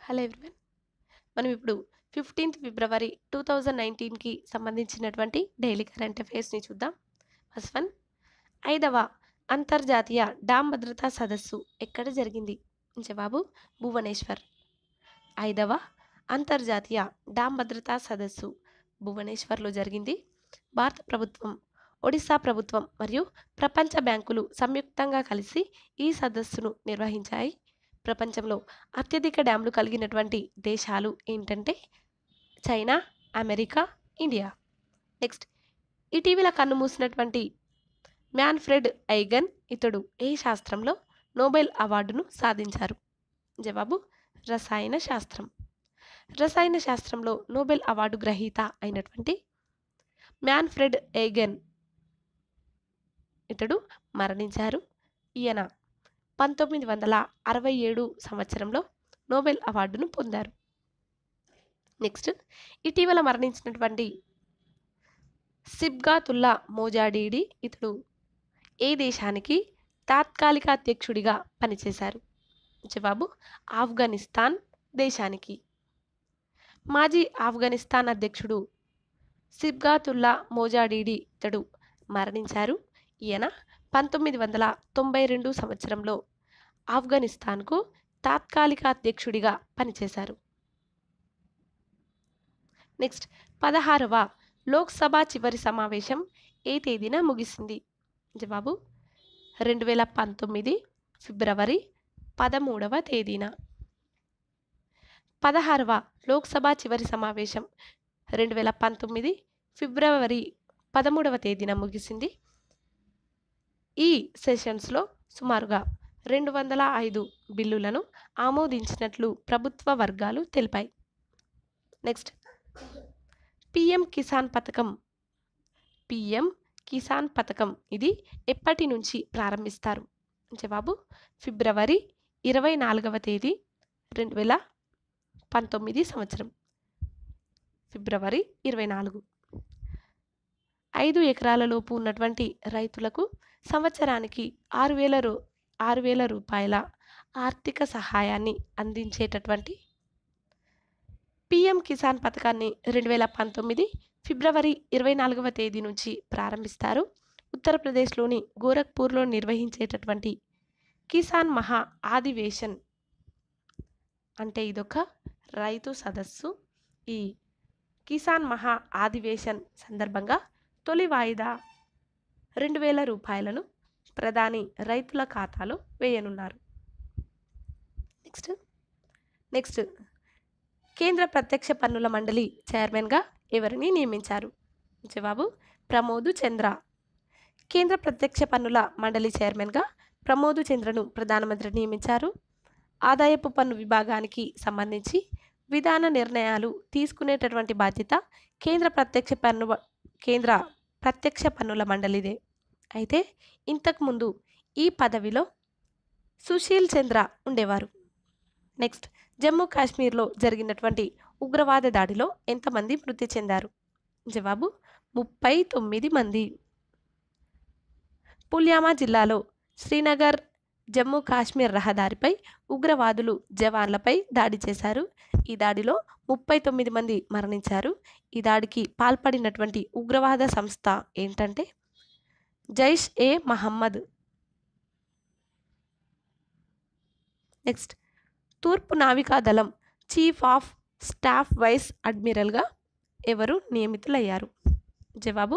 Hello everyone. మనం ఇప్పుడు 15th ఫిబ్రవరి 2019కి సంబంధించినటువంటి డైలీ కరెంట్ అఫైర్స్ని చూద్దాం. ఫస్ట్ వన్, 5వ అంతర్జాతీయ డామ్ భద్రతా సదస్సు ఎక్కడ జరిగింది? జవాబు భువనేశ్వర్. 5వ అంతర్జాతీయ డామ్ భద్రతా సదస్సు భువనేశ్వర్లో జరిగింది. భారత ప్రభుత్వం, ఒడిశా ప్రభుత్వం మరియు ప్రపంచ బ్యాంకులు సంయుక్తంగా కలిసి ఈ సదస్సును నిర్వహించాయి. ప్రపంచంలో అత్యధిక డ్యామ్లు కలిగినటువంటి దేశాలు ఏంటంటే చైనా, అమెరికా, ఇండియా. నెక్స్ట్, ఇటీవల కన్నుమూసినటువంటి మ్యాన్ఫ్రెడ్ ఐగన్ ఇతడు ఏ శాస్త్రంలో నోబెల్ అవార్డును సాధించారు? జవాబు రసాయన శాస్త్రం. రసాయన శాస్త్రంలో నోబెల్ అవార్డు గ్రహీత అయినటువంటి మ్యాన్ఫ్రెడ్ ఐగన్ ఇతడు మరణించారు. ఈయన 1967 సంవత్సరంలో నోబెల్ అవార్డును పొందారు. నెక్స్ట్, ఇటీవల మరణించినటువంటి సిబ్గాతుల్లా మోజాడీడి ఇతడు ఏ దేశానికి తాత్కాలిక అధ్యక్షుడిగా పనిచేశారు? జవాబు ఆఫ్ఘనిస్తాన్ దేశానికి. మాజీ ఆఫ్ఘనిస్తాన్ అధ్యక్షుడు సిబ్గాతుల్లా మోజాడీడి ఇతడు మరణించారు. ఈయన 1992 సంవత్సరంలో ఆఫ్ఘనిస్తాన్కు తాత్కాలిక అధ్యక్షుడిగా పనిచేశారు. నెక్స్ట్, 16వ లోక్సభ చివరి సమావేశం ఏ తేదీన ముగిసింది? జవాబు 2019 ఫిబ్రవరి 13వ తేదీన. 16వ లోక్సభ చివరి సమావేశం 2019 ఫిబ్రవరి 13వ తేదీన ముగిసింది. ఈ సెషన్స్లో సుమారుగా 205 బిల్లులను ఆమోదించినట్లు ప్రభుత్వ వర్గాలు తెలిపాయి. నెక్స్ట్, పిఎం కిసాన్ పథకం ఇది ఎప్పటి నుంచి ప్రారంభిస్తారు? జవాబు ఫిబ్రవరి 24వ తేదీ 2019 సంవత్సరం. ఫిబ్రవరి 24. 5 ఎకరాల లోపు ఉన్నటువంటి రైతులకు సంవత్సరానికి 6,000 రూపాయల ఆర్థిక సహాయాన్ని అందించేటటువంటి పిఎం కిసాన్ పథకాన్ని 2019 ఫిబ్రవరి 24వ తేదీ నుంచి ప్రారంభిస్తారు. ఉత్తరప్రదేశ్లోని గోరఖ్పూర్లో నిర్వహించేటటువంటి కిసాన్ మహా అధివేశన్ అంటే ఇదొక రైతు సదస్సు. ఈ కిసాన్ మహా అధివేశన్ సందర్భంగా తొలి వాయిదా 2,000 రూపాయలను ప్రధాని రైతుల ఖాతాలో వేయనున్నారు. నెక్స్ట్, కేంద్ర ప్రత్యక్ష పన్నుల మండలి చైర్మన్గా ఎవరిని నియమించారు? జవాబు ప్రమోద్ చంద్ర. కేంద్ర ప్రత్యక్ష పన్నుల మండలి చైర్మన్గా ప్రమోద్ చంద్రను ప్రధానమంత్రి నియమించారు. ఆదాయపు పన్ను విభాగానికి సంబంధించి విధాన నిర్ణయాలు తీసుకునేటటువంటి బాధ్యత కేంద్ర ప్రత్యక్ష పన్నుల మండలిదే. అయితే ఇంతకుముందు ఈ పదవిలో సుశీల్ చంద్ర ఉండేవారు. నెక్స్ట్, జమ్మూ కాశ్మీర్లో జరిగినటువంటి ఉగ్రవాద దాడిలో ఎంతమంది మృతి చెందారు? జవాబు 39 మంది. పుల్వామా జిల్లాలో శ్రీనగర్ జమ్మూ కాశ్మీర్ రహదారిపై ఉగ్రవాదులు జవాన్లపై దాడి చేశారు. ఈ దాడిలో 39 మంది మరణించారు. ఈ దాడికి పాల్పడినటువంటి ఉగ్రవాద సంస్థ ఏంటంటే జైష్ ఏ మహమ్మద్. నెక్స్ట్, తూర్పు నావికాదళం చీఫ్ ఆఫ్ స్టాఫ్ వైస్ అడ్మిరల్గా ఎవరు నియమితులయ్యారు? జవాబు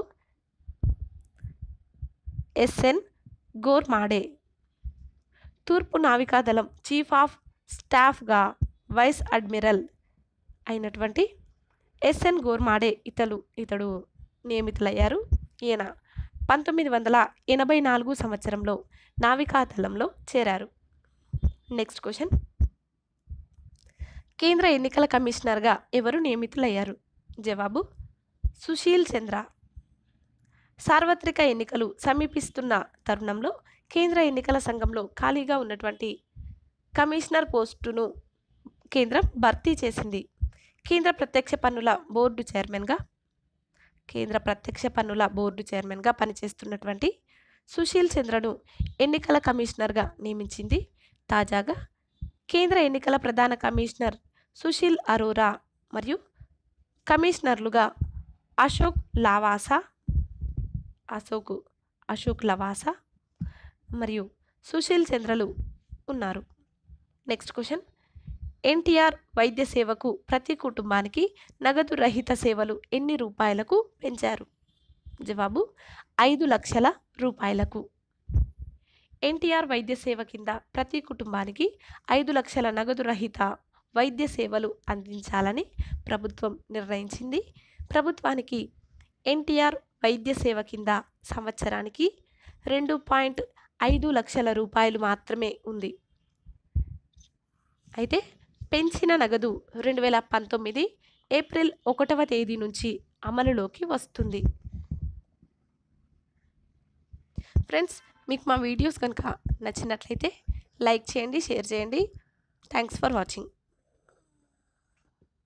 ఎస్ఎన్ గోర్మాడే. తూర్పు నావికాదళం చీఫ్ ఆఫ్ స్టాఫ్గా వైస్ అడ్మిరల్ అయినటువంటి ఎస్ఎన్ గోర్మాడే ఇతడు నియమితులయ్యారు. ఈయన 1984 సంవత్సరంలో నావికాదళంలో చేరారు. నెక్స్ట్ క్వశ్చన్, కేంద్ర ఎన్నికల కమిషనర్గా ఎవరు నియమితులయ్యారు? జవాబు సుశీల్ చంద్ర. సార్వత్రిక ఎన్నికలు సమీపిస్తున్న తరుణంలో కేంద్ర ఎన్నికల సంఘంలో ఖాళీగా ఉన్నటువంటి కమిషనర్ పోస్టును కేంద్రం భర్తీ చేసింది. కేంద్ర ప్రత్యక్ష పన్నుల బోర్డు చైర్మన్గా పనిచేస్తున్నటువంటి సుశీల్ చంద్రను ఎన్నికల కమిషనర్గా నియమించింది. తాజాగా కేంద్ర ఎన్నికల ప్రధాన కమిషనర్ సుశీల్ అరోరా మరియు కమిషనర్లుగా అశోక్ లవాసా మరియు సుశీల్ చంద్రలు ఉన్నారు. నెక్స్ట్ క్వశ్చన్, ఎన్టీఆర్ వైద్య సేవకు ప్రతి కుటుంబానికి నగదు రహిత సేవలు ఎన్ని రూపాయలకు పెంచారు? జవాబు 5 లక్షల రూపాయలకు. ఎన్టీఆర్ వైద్య సేవ కింద ప్రతి కుటుంబానికి 5 లక్షల నగదు రహిత వైద్య సేవలు అందించాలని ప్రభుత్వం నిర్ణయించింది. ప్రభుత్వానికి ఎన్టీఆర్ వైద్య సేవ కింద సంవత్సరానికి 2.5 లక్షల రూపాయలు మాత్రమే ఉంది. అయితే పెంచిన నగదు 2019 ఏప్రిల్ 1వ తేదీ నుంచి అమలులోకి వస్తుంది. ఫ్రెండ్స్, మీకు మా వీడియోస్ కనుక నచ్చినట్లయితే లైక్ చేయండి, షేర్ చేయండి. Thanks for watching.